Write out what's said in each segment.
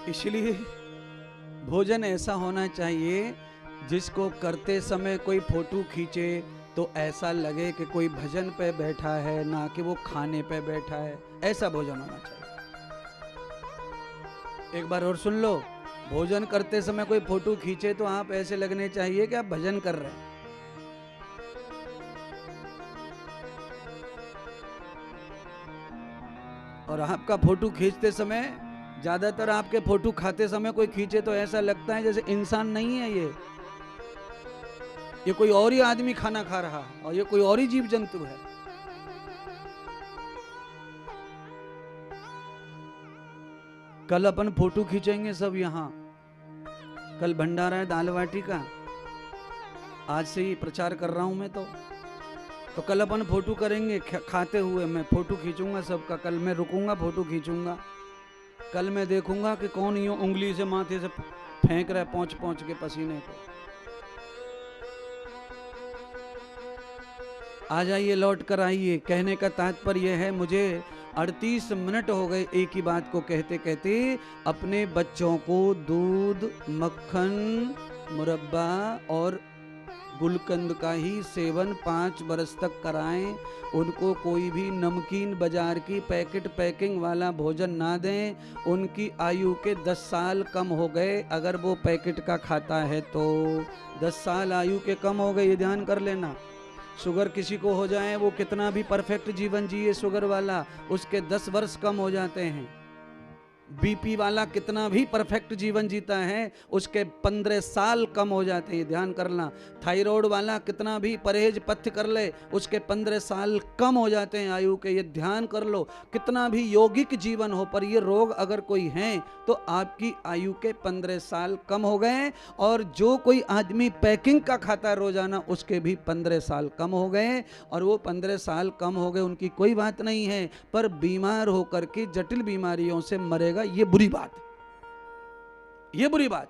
इसलिए भोजन ऐसा होना चाहिए जिसको करते समय कोई फोटो खींचे तो ऐसा लगे कि कोई भजन पे बैठा है, ना कि वो खाने पे बैठा है। ऐसा भोजन होना चाहिए। एक बार और सुन लो, भोजन करते समय कोई फोटो खींचे तो आप ऐसे लगने चाहिए कि आप भजन कर रहे हैं। और आपका फोटो खींचते समय, ज्यादातर आपके फोटो खाते समय कोई खींचे तो ऐसा लगता है जैसे इंसान नहीं है ये कोई और ही आदमी खाना खा रहा है और ये कोई और ही जीव जंतु है। कल अपन फोटो खींचेंगे सब यहाँ, कल भंडारा है दाल बाटी का, आज से ही प्रचार कर रहा हूं मैं तो कल अपन फोटो करेंगे खाते हुए, मैं फोटो खींचूंगा सबका। कल मैं रुकूंगा, फोटो खींचूंगा। कल मैं देखूंगा कि कौन यूं उंगली से माथे से फेंक रहा है पहुंच पहुंच के पसीने को। आ जाइए, लौट कर आइए। कहने का तात्पर्य है, मुझे 38 मिनट हो गए एक ही बात को कहते कहते। अपने बच्चों को दूध, मक्खन, मुरब्बा और गुलकंद का ही सेवन 5 बरस तक कराएं। उनको कोई भी नमकीन बाजार की पैकेट पैकिंग वाला भोजन ना दें। उनकी आयु के 10 साल कम हो गए अगर वो पैकेट का खाता है तो। 10 साल आयु के कम हो गए, ये ध्यान कर लेना। शुगर किसी को हो जाए, वो कितना भी परफेक्ट जीवन जिए शुगर वाला, उसके 10 वर्ष कम हो जाते हैं। बीपी वाला कितना भी परफेक्ट जीवन जीता है, उसके 15 साल कम हो जाते हैं, ध्यान करना। थायराइड वाला कितना भी परहेज पथ्य कर ले, उसके 15 साल कम हो जाते हैं आयु के, ये ध्यान कर लो। कितना भी यौगिक जीवन हो, पर ये रोग अगर कोई है तो आपकी आयु के 15 साल कम हो गए। और जो कोई आदमी पैकिंग का खाता है रोजाना, उसके भी 15 साल कम हो गए। और वो 15 साल कम हो गए, उनकी कोई बात नहीं है, पर बीमार होकर के जटिल बीमारियों से मरेगा, ये बुरी बात, ये बुरी बात।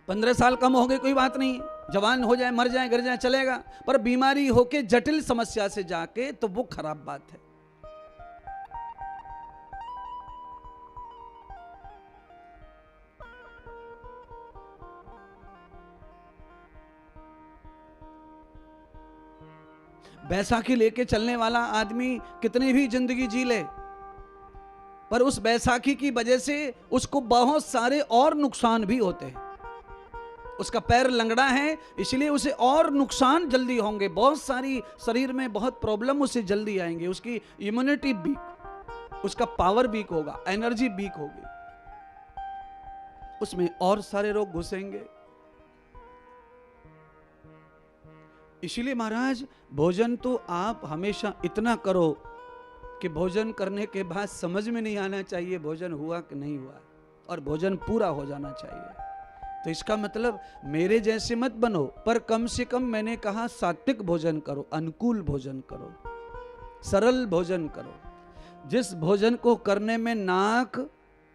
15 साल कम हो गए कोई बात नहीं, जवान हो जाए, मर जाए, गिर जाए, चलेगा, पर बीमारी होके जटिल समस्या से जाके तो वो खराब बात है। बैसाखी लेके चलने वाला आदमी कितनी भी जिंदगी जी ले, पर उस बैसाखी की वजह से उसको बहुत सारे और नुकसान भी होते हैं। उसका पैर लंगड़ा है, इसलिए उसे और नुकसान जल्दी होंगे, बहुत सारी शरीर में बहुत प्रॉब्लम उसे जल्दी आएंगे। उसकी इम्यूनिटी वीक, उसका पावर वीक होगा, एनर्जी वीक होगी, उसमें और सारे रोग घुसेंगे। इसलिए महाराज, भोजन तो आप हमेशा इतना करो कि भोजन करने के बाद समझ में नहीं आना चाहिए भोजन हुआ कि नहीं हुआ, और भोजन पूरा हो जाना चाहिए। तो इसका मतलब मेरे जैसे मत बनो, पर कम से कम मैंने कहा सात्विक भोजन करो, अनुकूल भोजन करो, सरल भोजन करो। जिस भोजन को करने में नाक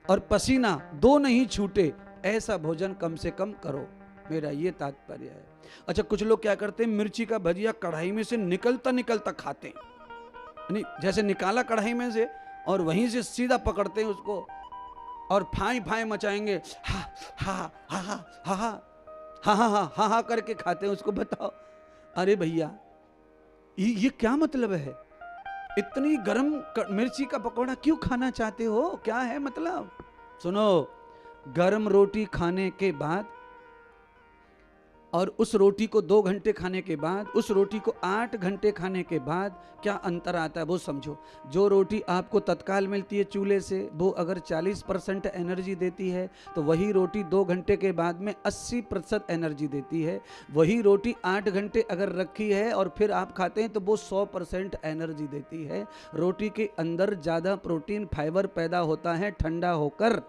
और पसीना दो नहीं छूटे, ऐसा भोजन कम से कम करो, मेरा ये तात्पर्य है। अच्छा, कुछ लोग क्या करते हैं, मिर्ची का भजिया कढ़ाई में से निकलता निकलता खाते हैं, यानी जैसे निकाला कढ़ाई में से और वहीं से सीधा पकड़ते हैं उसको और फाई फाई मचाएंगे, हा हा हा हा हा हा हा हा हा हा करके खाते हैं उसको। बताओ, अरे भैया ये क्या मतलब है? इतनी गरम मिर्ची का पकौड़ा क्यों खाना चाहते हो? क्या है मतलब? सुनो, गरम रोटी खाने के बाद और उस रोटी को 2 घंटे खाने के बाद, उस रोटी को 8 घंटे खाने के बाद क्या अंतर आता है वो समझो। जो रोटी आपको तत्काल मिलती है चूल्हे से, वो अगर 40% एनर्जी देती है, तो वही रोटी 2 घंटे के बाद में 80% एनर्जी देती है। वही रोटी 8 घंटे अगर रखी है और फिर आप खाते हैं तो वो 100% एनर्जी देती है। रोटी के अंदर ज़्यादा प्रोटीन फाइबर पैदा होता है ठंडा होकर।